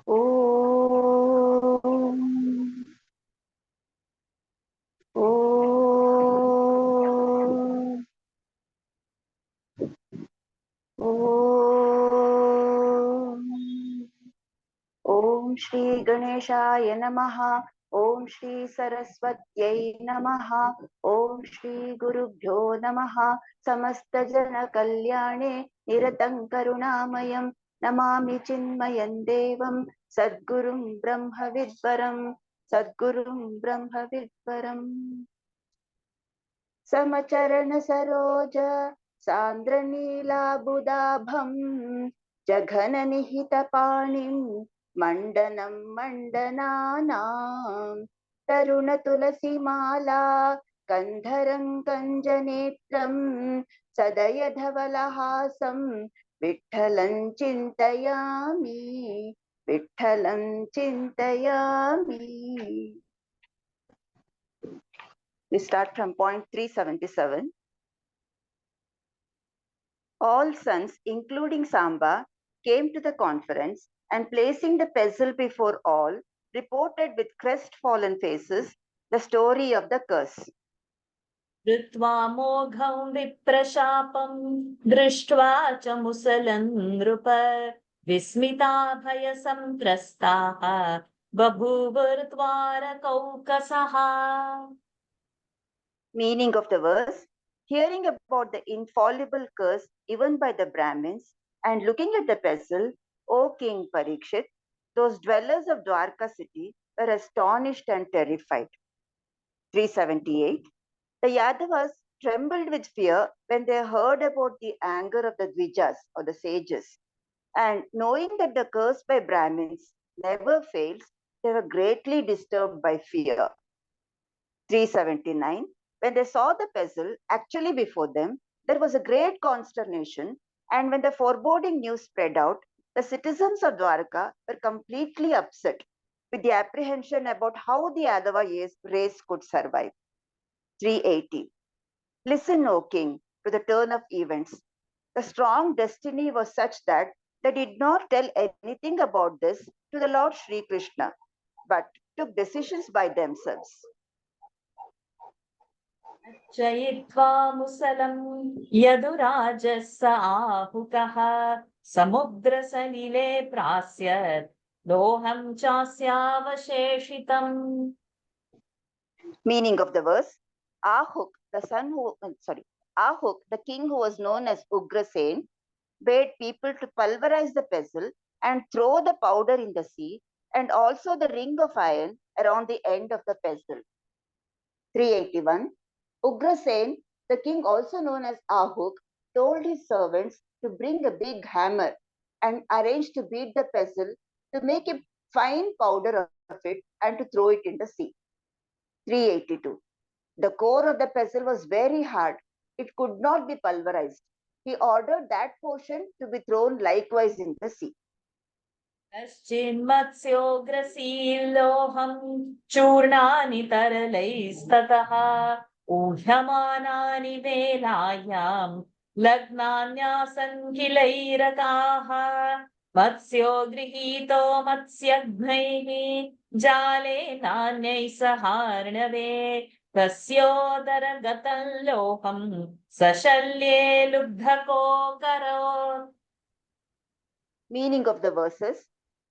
Om. Om. Om. Om Shri Ganeshaya Namaha. Om Shri Saraswatyai Namaha. Om Shri Gurubhyo Namaha. Samasta Jana Kalyane Niratam Karunamayam Namami Chinmayan Devam Sadgurum Brahma Vidvaram Sadgurum Brahma Vidvaram Samacharan Saroja Sandra Nila Budabham Jaghana Nihita Panim Mandanam Mandananam Taruna Tulasi Mala Kandharam Kanjanetram Sadayadhavalahasam Vitthalam Chintayami Vitthalam Chintayami. We start from point 377. All sons, including Samba, came to the conference and placing the pestle before all, reported with crestfallen faces the story of the curse. Dritva mogham viprashapam drishtva cha musalan nrupa vismita bhaya samtrastaha babhuvartvara kaukasaha. Meaning of the verse: hearing about the infallible curse given by the Brahmins and looking at the pestle, O King Parikshit, those dwellers of Dwarka city were astonished and terrified. 378. The Yadavas trembled with fear when they heard about the anger of the Dvijas or the sages, and knowing that the curse by Brahmins never fails, they were greatly disturbed by fear. 379. When they saw the pestle actually before them, there was a great consternation, and when the foreboding news spread out, the citizens of Dwarka were completely upset with the apprehension about how the Yadava race could survive. 380. Listen, O king, to the turn of events. The strong destiny was such that they did not tell anything about this to the Lord Sri Krishna, but took decisions by themselves. Chayitva musalam yadurajasa ahukaha samudra salile prasyat loham chasyavasheshitam. Meaning of the verse: Ahuk, the king who was known as Ugrasen, bade people to pulverize the pestle and throw the powder in the sea, and also the ring of iron around the end of the pestle. 381. Ugrasen, the king also known as Ahuk, told his servants to bring a big hammer and arrange to beat the pestle to make a fine powder of it and to throw it in the sea. 382. The core of the pestle was very hard. It could not be pulverized. He ordered that portion to be thrown likewise in the sea. Paschimmatsyograsiloham churnani taralaistataha ऊह्यमानानि वेलायां लग्नान्यासन् किलैरकाः मत्स्यो गृहीतो मत्स्यघ्नैः जाले नान्यैः सहार्णवे तस्योदरगतं लोहं सशल्ये लुब्धको करोत्. Meaning of the verses: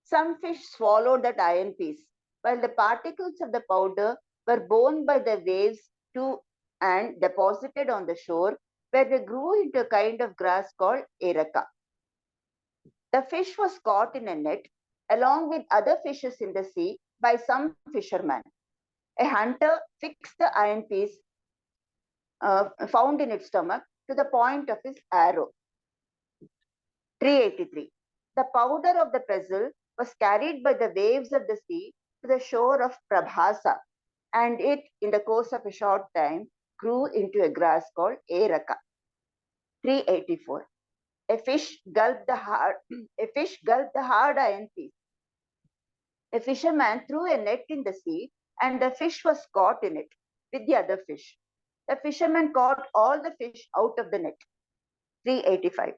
some fish swallowed that iron piece, while the particles of the powder were borne by the waves to and deposited on the shore, where they grew into a kind of grass called eraka. The fish was caught in a net along with other fishes in the sea by some fisherman. A hunter fixed the iron piece found in its stomach to the point of his arrow. 383. The powder of the pestle was carried by the waves of the sea to the shore of Prabhasa, and it, in the course of a short time, grew into a grass called Eraka. 384. A fish gulped the hard iron piece. A fisherman threw a net in the sea, and the fish was caught in it with the other fish. The fisherman caught all the fish out of the net. 385.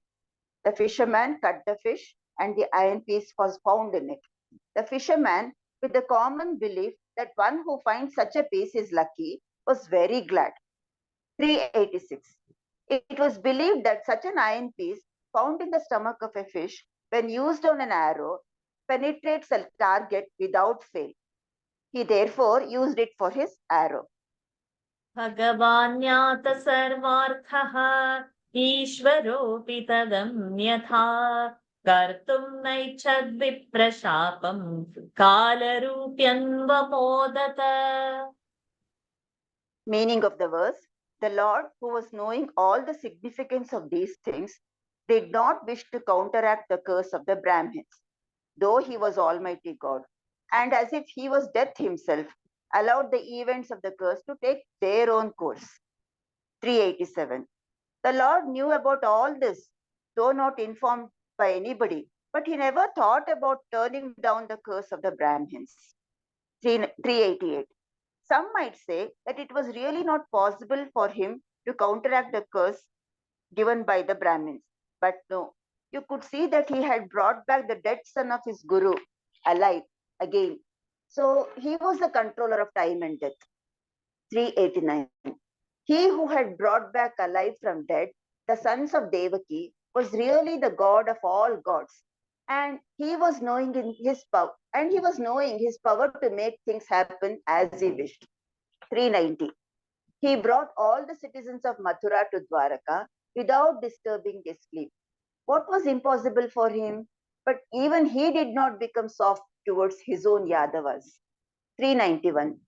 The fisherman cut the fish, and the iron piece was found in it. The fisherman, with the common belief that one who finds such a piece is lucky, was very glad. 386. It was believed that such an iron piece found in the stomach of a fish, when used on an arrow, penetrates a target without fail. He therefore used it for his arrow. भगवान्यात सर्वार्थः ईश्वरोऽपि तदन्यथा कर्तुं नैच्छद्विप्रशापं कालरूप्यन्वमोदत. Meaning of the verse: the Lord, who was knowing all the significance of these things, did not wish to counteract the curse of the Brahmins, though he was Almighty God, and as if he was death himself, allowed the events of the curse to take their own course. 387. The Lord knew about all this, though not informed by anybody, but he never thought about turning down the curse of the Brahmins. 388. Some might say that it was really not possible for him to counteract the curse given by the Brahmins. But no, you could see that he had brought back the dead son of his guru alive again. So he was the controller of time and death. 389. He who had brought back alive from dead the sons of Devaki was really the God of all gods. And he was knowing in his power, and he was knowing his power to make things happen as he wished. 390. He brought all the citizens of Mathura to Dwaraka without disturbing their sleep. What was impossible for him? But even he did not become soft towards his own Yadavas. 391.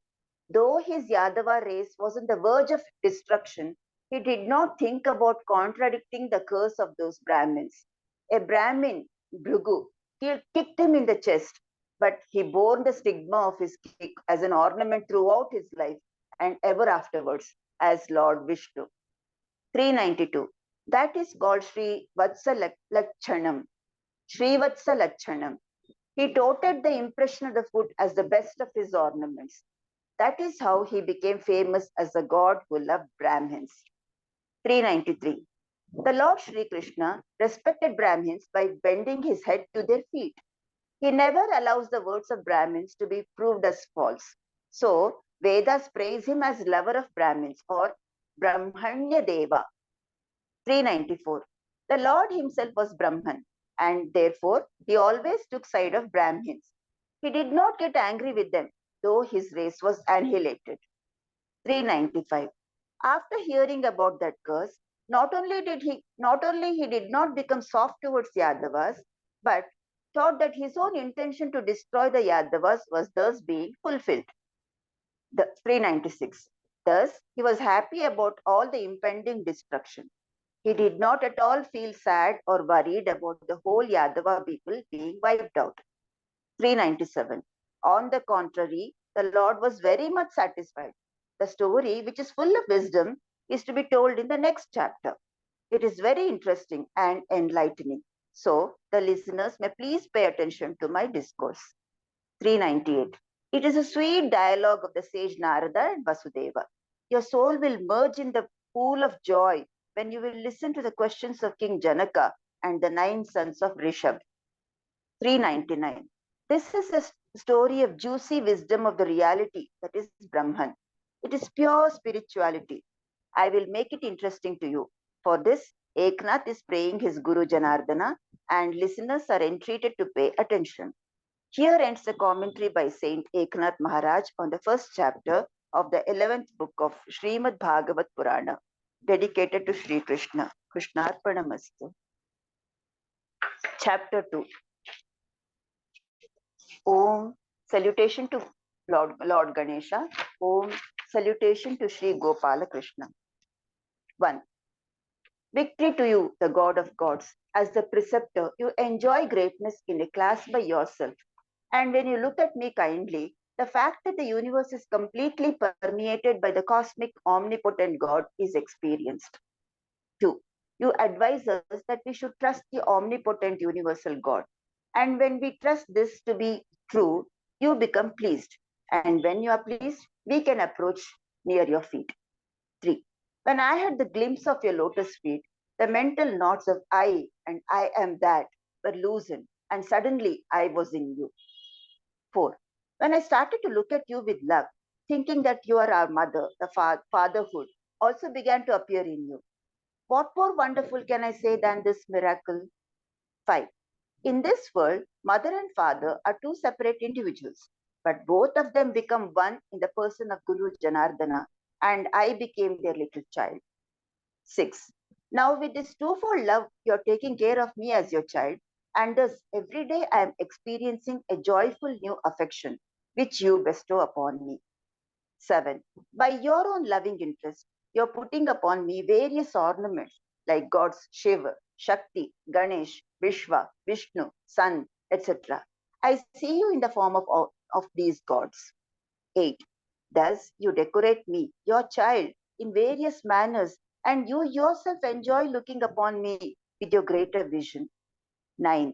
Though his Yadava race was on the verge of destruction, he did not think about contradicting the curse of those Brahmins. A Brahmin, Bhrigu, kicked him in the chest, but he bore the stigma of his kick as an ornament throughout his life and ever afterwards, as Lord Vishnu. 392. That is called Sri Vatsa Lachanam. Sri Vatsa Lachanam. He toted the impression of the foot as the best of his ornaments. That is how he became famous as a god who loved Brahmins. 393. The Lord Sri Krishna respected Brahmins by bending his head to their feet. He never allows the words of Brahmins to be proved as false. So, Vedas praise him as lover of Brahmins or Brahmanya Deva. 394. The Lord himself was Brahman, and therefore he always took side of Brahmins. He did not get angry with them, though his race was annihilated. 395. After hearing about that curse, not only he did not become soft towards Yadavas, but thought that his own intention to destroy the Yadavas was thus being fulfilled. 396. Thus, he was happy about all the impending destruction. He did not at all feel sad or worried about the whole Yadava people being wiped out. 397. On the contrary, the Lord was very much satisfied. The story, which is full of wisdom, is to be told in the next chapter. It is very interesting and enlightening. So, the listeners may please pay attention to my discourse. 398. It is a sweet dialogue of the sage Narada and Vasudeva. Your soul will merge in the pool of joy when you will listen to the questions of King Janaka and the 9 sons of Rishabh. 399. This is a story of juicy wisdom of the reality that is Brahman. It is pure spirituality. I will make it interesting to you. For this, Eknath is praying his Guru Janardana, and listeners are entreated to pay attention. Here ends the commentary by Saint Eknath Maharaj on the first chapter of the 11th book of Srimad Bhagawat Purana, dedicated to Sri Krishna. Krishnarpanamastu. Chapter 2. Om. Salutation to Lord Ganesha. Om. Salutation to Sri Gopala Krishna. 1. Victory to you, the God of gods. As the preceptor, you enjoy greatness in a class by yourself. And when you look at me kindly, the fact that the universe is completely permeated by the cosmic omnipotent God is experienced. 2. You advise us that we should trust the omnipotent universal God. And when we trust this to be true, you become pleased. And when you are pleased, we can approach near your feet. 3. When I had the glimpse of your lotus feet, the mental knots of I and I am that were loosened, and suddenly I was in you. 4. When I started to look at you with love, thinking that you are our mother, the fatherhood also began to appear in you. What more wonderful can I say than this miracle? 5. In this world, mother and father are two separate individuals, but both of them become one in the person of Guru Janardana, and I became their little child. 6. Now, with this twofold love, you're taking care of me as your child, and thus every day I am experiencing a joyful new affection which you bestow upon me. 7. By your own loving interest, you're putting upon me various ornaments like gods Shiva, Shakti, Ganesh, Vishwa, Vishnu, Sun, etc. I see you in the form of these gods. 8. Thus, you decorate me, your child, in various manners, and you yourself enjoy looking upon me with your greater vision. 9.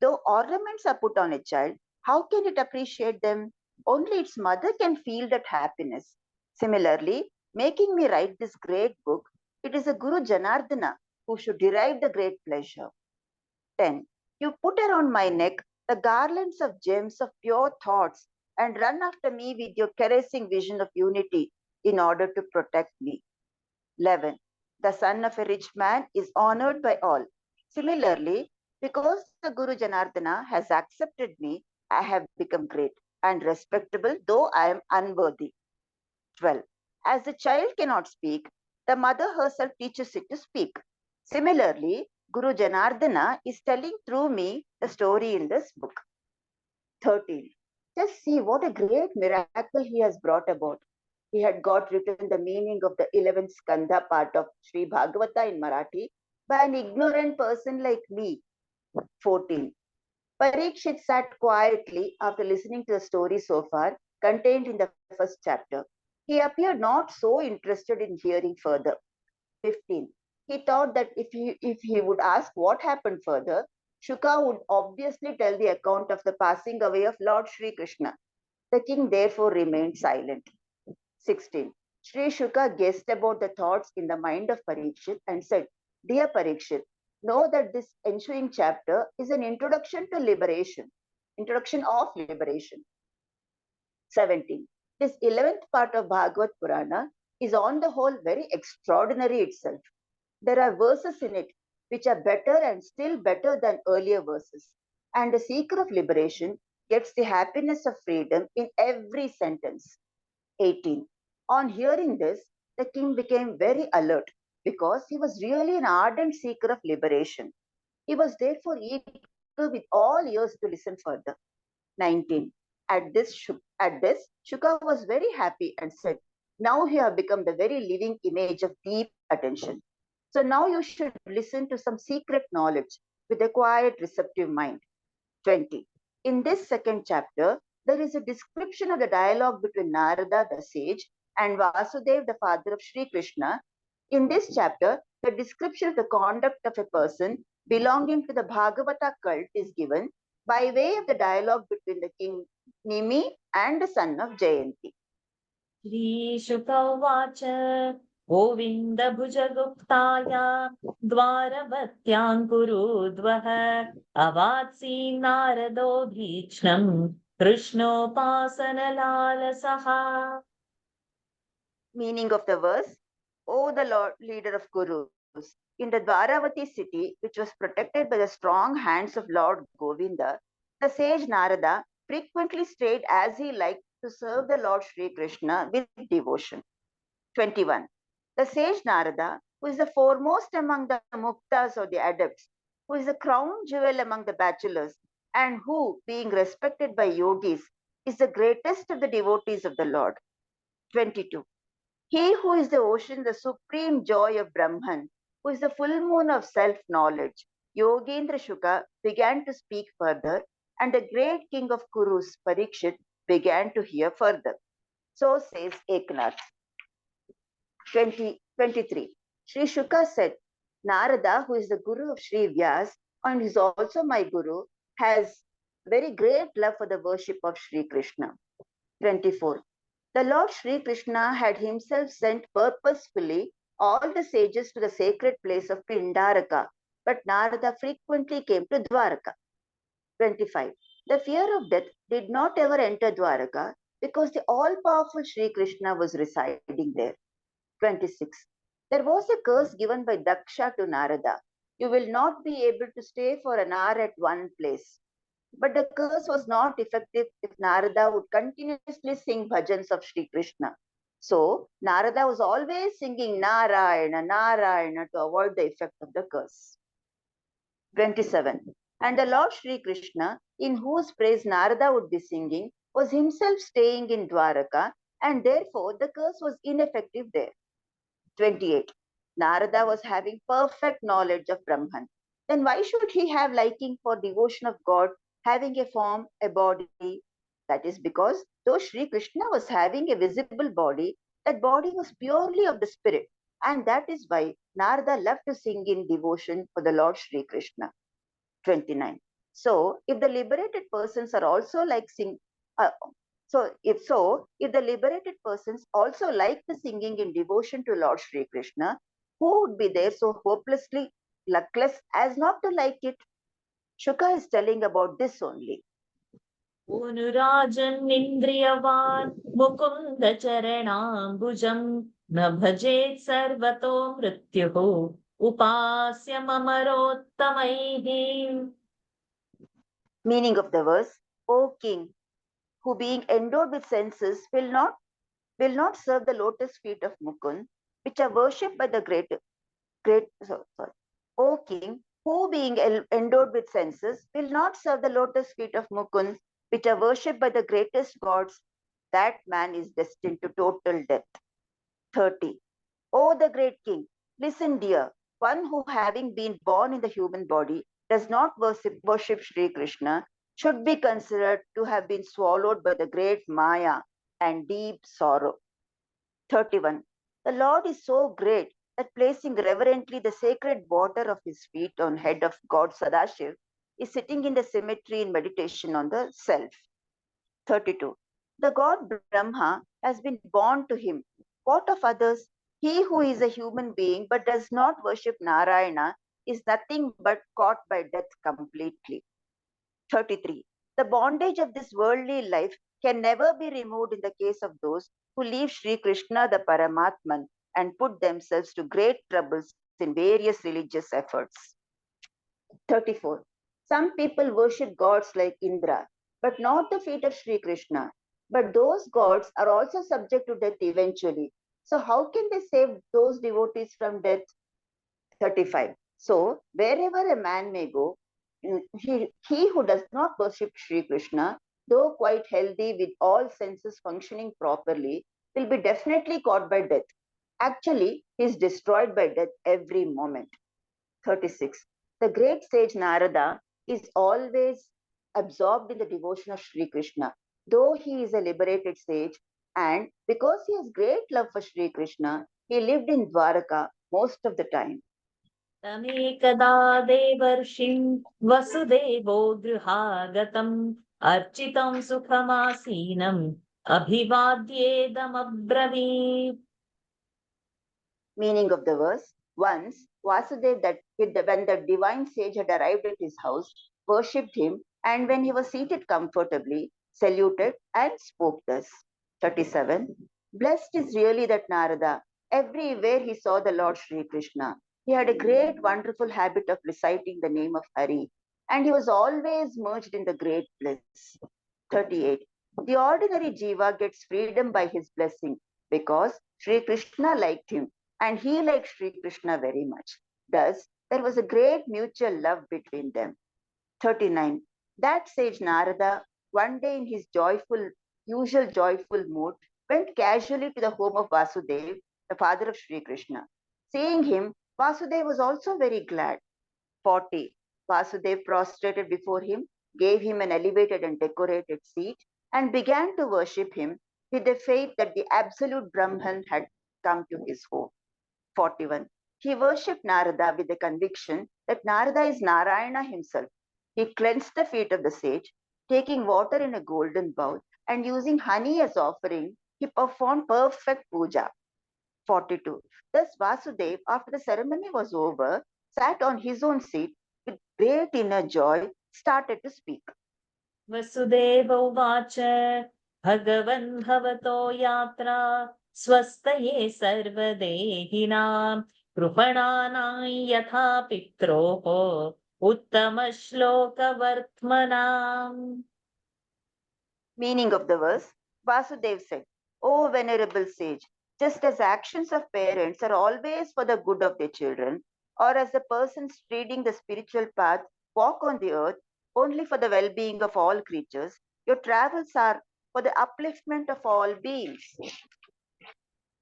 Though ornaments are put on a child, how can it appreciate them? Only its mother can feel that happiness. Similarly, making me write this great book, it is a Guru Janardana who should derive the great pleasure. 10. You put around my neck the garlands of gems of pure thoughts and run after me with your caressing vision of unity in order to protect me. 11. The son of a rich man is honored by all. Similarly, because the Guru Janardana has accepted me, I have become great and respectable, though I am unworthy. 12. As the child cannot speak, the mother herself teaches it to speak. Similarly, Guru Janardana is telling through me the story in this book. 13. Just see what a great miracle he has brought about. He had got written the meaning of the 11th Skandha part of Sri Bhagavata in Marathi by an ignorant person like me. 14. Parikshit sat quietly after listening to the story so far, contained in the first chapter. He appeared not so interested in hearing further. 15. He thought that if he would ask what happened further, Shuka would obviously tell the account of the passing away of Lord Sri Krishna. The king therefore remained silent. 16. Sri Shuka guessed about the thoughts in the mind of Parikshit and said, Dear Parikshit, know that this ensuing chapter is an introduction of liberation. 17. This 11th part of Bhagavad Purana is on the whole very extraordinary itself. There are verses in it which are better and still better than earlier verses. And the seeker of liberation gets the happiness of freedom in every sentence. 18. On hearing this, the king became very alert because he was really an ardent seeker of liberation. He was therefore eager with all ears to listen further. 19. At this, Shuka was very happy and said, Now you have become the very living image of deep attention. So now you should listen to some secret knowledge with a quiet, receptive mind. 20. In this second chapter, there is a description of the dialogue between Narada, the sage, and Vasudev, the father of Sri Krishna. In this chapter, the description of the conduct of a person belonging to the Bhagavata cult is given by way of the dialogue between the king Nimi and the son of Jayanti. श्रीशुकौवाच गोविन्दभुजगुप्ताय द्वारवत्याङ्कुरुद्वः अवात्सी नारदो भीक्ष्णम् कृष्णोपासनलालसः. Meaning of the verse, O the Lord, leader of Gurus, in the Dwaravati city, which was protected by the strong hands of Lord Govinda, the sage Narada frequently stayed as he liked to serve the Lord Sri Krishna with devotion. 21. The sage Narada, who is the foremost among the muktas or the adepts, who is the crown jewel among the bachelors, and who, being respected by yogis, is the greatest of the devotees of the Lord. 22. He who is the ocean, the supreme joy of Brahman, who is the full moon of self-knowledge, Yogendra Shuka began to speak further, and the great king of Kurus, Parikshit, began to hear further. So says Eknath. 23. Sri Shuka said, Narada, who is the guru of Sri Vyas and is also my guru, has very great love for the worship of Sri Krishna. 24. The Lord Sri Krishna had himself sent purposefully all the sages to the sacred place of Pindaraka, but Narada frequently came to Dwaraka. 25. The fear of death did not ever enter Dwaraka because the all-powerful Sri Krishna was residing there. 26. There was a curse given by Daksha to Narada. You will not be able to stay for an hour at one place. But the curse was not effective if Narada would continuously sing bhajans of Sri Krishna. So Narada was always singing Narayana, Narayana to avoid the effect of the curse. 27. And the Lord Sri Krishna, in whose praise Narada would be singing, was himself staying in Dwaraka, and therefore the curse was ineffective there. 28. Narada was having perfect knowledge of Brahman. Then why should he have liking for devotion of God, having a form, a body? That is because though Sri Krishna was having a visible body, that body was purely of the spirit. And that is why Narada loved to sing in devotion for the Lord Sri Krishna. 29. So, if the liberated persons are also like uh, if the liberated persons also like the singing in devotion to Lord Sri Krishna, who would be there so hopelessly luckless as not to like it? Shuka is telling about this only. Unurajan Indriyavan Mukunda Charanambujam Na bhajet sarvato mrityuho Upasya Mamarottamaihi. Meaning of the verse, O king, who being endowed with senses will not serve the lotus feet of Mukund, which are worshipped by the sorry. O king, who being endowed with senses will not serve the lotus feet of Mukund, which are worshipped by the greatest gods, that man is destined to total death. 30. O the great king, listen dear, one who having been born in the human body does not worship Sri Krishna should be considered to have been swallowed by the great Maya and deep sorrow. 31. The Lord is so great that placing reverently the sacred water of his feet on head of God Sadashiv is sitting in the cemetery in meditation on the self. 32. The god Brahma has been born to him. What of others? He who is a human being but does not worship Narayana is nothing but caught by death completely. 33. The bondage of this worldly life can never be removed in the case of those who leave Sri Krishna the Paramatman and put themselves to great troubles in various religious efforts. 34. Some people worship gods like Indra, but not the feet of Sri Krishna. But those gods are also subject to death eventually. So, how can they save those devotees from death? 35. So, wherever a man may go, he who does not worship Sri Krishna, though quite healthy with all senses functioning properly, will be definitely caught by death. Actually, he is destroyed by death every moment. 36. The great sage Narada is always absorbed in the devotion of Sri Krishna, though he is a liberated sage, and because he has great love for Sri Krishna, he lived in Dwaraka most of the time. तमेकदा देवर्षिं वसुदेवो गृहागतम् अर्चितं सुखमासीनम् अभिवाद्येदमब्रवीत्. Meaning of the verse, once Vasudev, when the divine sage had arrived at his house, worshipped him, and when he was seated comfortably, saluted and spoke thus. 37. Blessed is really that Narada. Everywhere he saw the Lord Sri Krishna. He had a great, wonderful habit of reciting the name of Hari, and he was always merged in the great bliss. 38. The ordinary jiva gets freedom by his blessing because Sri Krishna liked him and he liked Sri Krishna very much. Thus, there was a great mutual love between them. 39. That sage Narada, one day in his usual joyful mood, went casually to the home of Vasudev, the father of Sri Krishna. Seeing him, Vasudev was also very glad. 40. Vasudev prostrated before him, gave him an elevated and decorated seat, and began to worship him with the faith that the absolute Brahman had come to his home. 41. He worshipped Narada with the conviction that Narada is Narayana himself. He cleansed the feet of the sage, taking water in a golden bowl and using honey as offering, he performed perfect puja. 42. Thus Vasudev, after the ceremony was over, sat on his own seat with great inner joy, started to speak. Vasudeva Uvacha Bhagavan Bhavato Yatra Swastaye Sarvadehinam Krupananai Yatha Pitroho Uttama Shloka Vartmanam. Meaning of the verse, Vasudev said, O venerable sage, just as actions of parents are always for the good of their children, or as the persons treading the spiritual path walk on the earth only for the well being of all creatures, your travels are for the upliftment of all beings.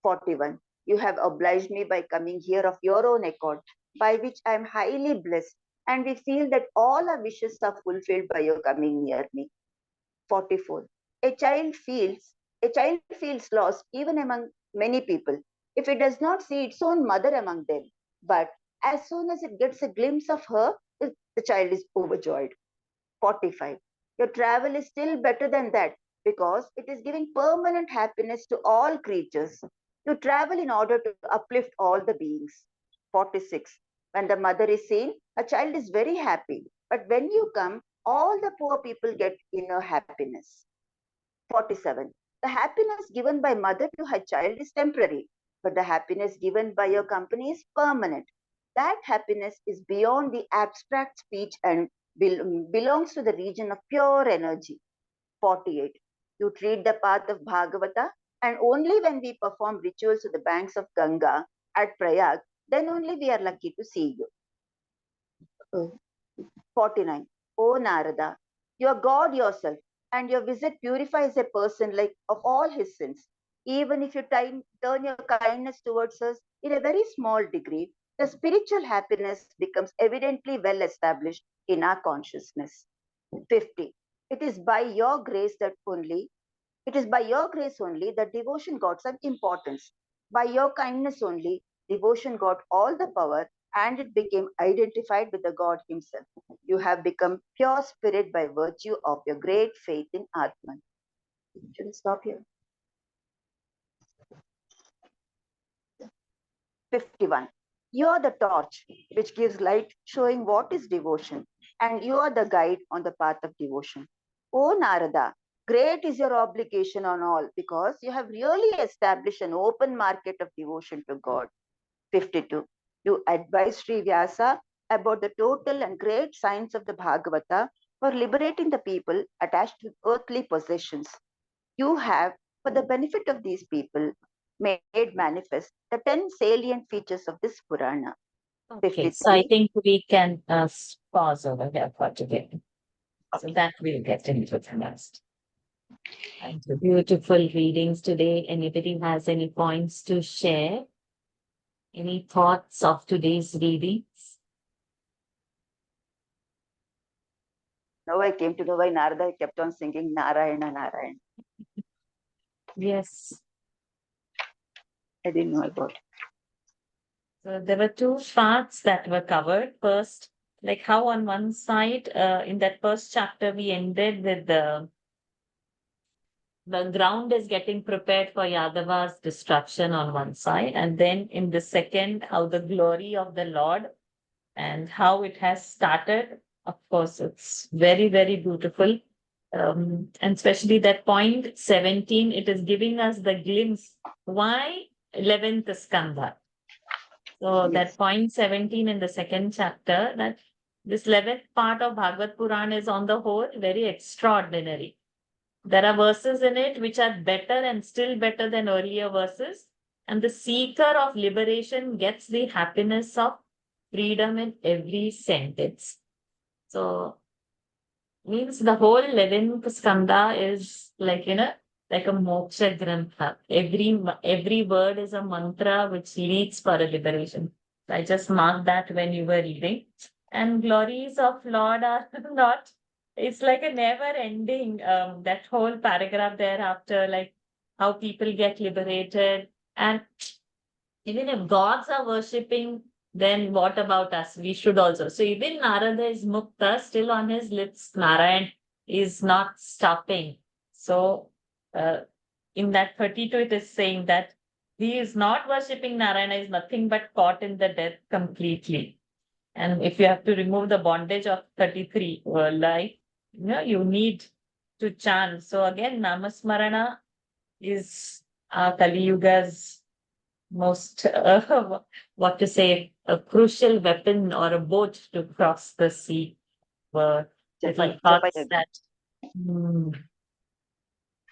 41. You have obliged me by coming here of your own accord, by which I am highly blessed, and we feel that all our wishes are fulfilled by your coming near me. 44. A child feels lost even among many people if it does not see its own mother among them. But as soon as it gets a glimpse of her, the child is overjoyed. 45. Your travel is still better than that because it is giving permanent happiness to all creatures. You travel in order to uplift all the beings. 46. When the mother is seen, a child is very happy. But when you come, all the poor people get inner happiness. 47. The happiness given by mother to her child is temporary, but the happiness given by your company is permanent. That happiness is beyond the abstract speech and belongs to the region of pure energy. 48. You treat the path of Bhagavata, and only when we perform rituals to the banks of Ganga at Prayag, then only we are lucky to see you. 49. O Narada, you are God yourself, and your visit purifies a person like of all his sins. Even if you turn your kindness towards us in a very small degree, the spiritual happiness becomes evidently well established in our consciousness. 50. It is by your grace that only it is by your grace only that devotion got some importance. By your kindness only, devotion got all the power and it became identified with the God Himself. You have become pure spirit by virtue of your great faith in Atman. Should we stop here? 51. You are the torch which gives light showing what is devotion, and you are the guide on the path of devotion. O Narada, great is your obligation on all because you have really established an open market of devotion to God. 52. You advise Sri Vyasa about the total and great science of the Bhagavata for liberating the people attached to earthly possessions. You have, for the benefit of these people, made manifest the 10 salient features of this Purana. Okay, so I 53. think we can pause over here for today. So that we'll get into the next. And beautiful readings today. Anybody has any points to share? Any thoughts of today's readings? Now I came to know why Narada kept on singing Narayana, Narayana. Yes. I didn't know about it. So there were two parts that were covered. First, like how on one side, in that first chapter, we ended with the ground is getting prepared for Yadava's destruction on one side. And then in the second, how the glory of the Lord and how it has started. Of course, it's very, very beautiful. And especially that point 17, it is giving us the glimpse. Why 11th skandha? So Yes. that point 17 in the second chapter, that this 11th part of Bhagavad Purana is on the whole very extraordinary. There are verses in it which are better and still better than earlier verses. And the seeker of liberation gets the happiness of freedom in every sentence. So means the whole 11th skanda is like, like a moksha grantha. Every word is a mantra which leads for a liberation. I just marked that when you were reading. And glories of Lord are not, it's like a never ending, that whole paragraph thereafter, like how people get liberated. And even if gods are worshipping, then what about us? We should also. So even Narada is mukta, still on his lips, Narayan is not stopping. So uh, in that 32, it is saying that he is not worshipping Narayana, is nothing but caught in the death completely. And if you have to remove the bondage of 33 life, you need to chant. So again, Namasmarana is Kali Yuga's most, what to say, a crucial weapon or a boat to cross the sea. Little thoughts that.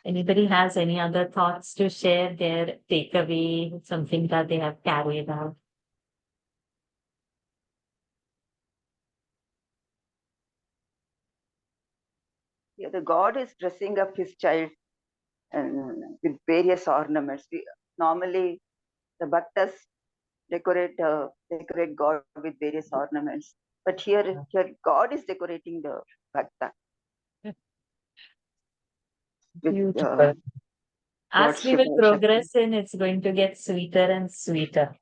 Anybody has any other thoughts to share, their takeaway, something that they have carried out? Yeah, the God is dressing up his child with various ornaments. Normally, the bhaktas decorate God with various ornaments, but here God is decorating the bhakta with Beautiful. As we will progress in, it's going to get sweeter and sweeter.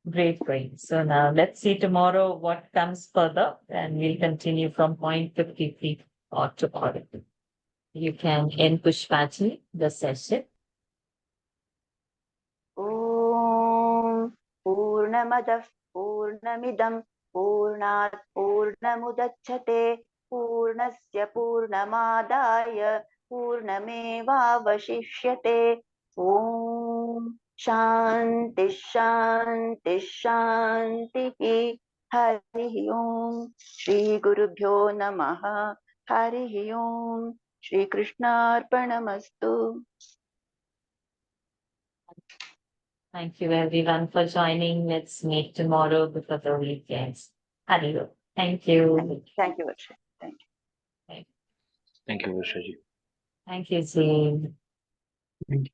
Great, great. So now let's see tomorrow what comes further, and we'll continue from point 53 or tomorrow. You can end Pushpaji, the session. Om Purnamadah Purnamidam Purnat Purnamudachyate Purnasya Purnamadaya Purnamevavashishyate Om Shanti Shanti Shanti Hari Om Shri Gurubhyo Namaha Hari Om Shri Krishna Arpanamastu. Thank you everyone for joining. Let's meet tomorrow before the weekends. Hari Om. Thank you. Thank you, Varsha. Thank you. Thank you, Varshaji. Thank you, Zee. Thank you.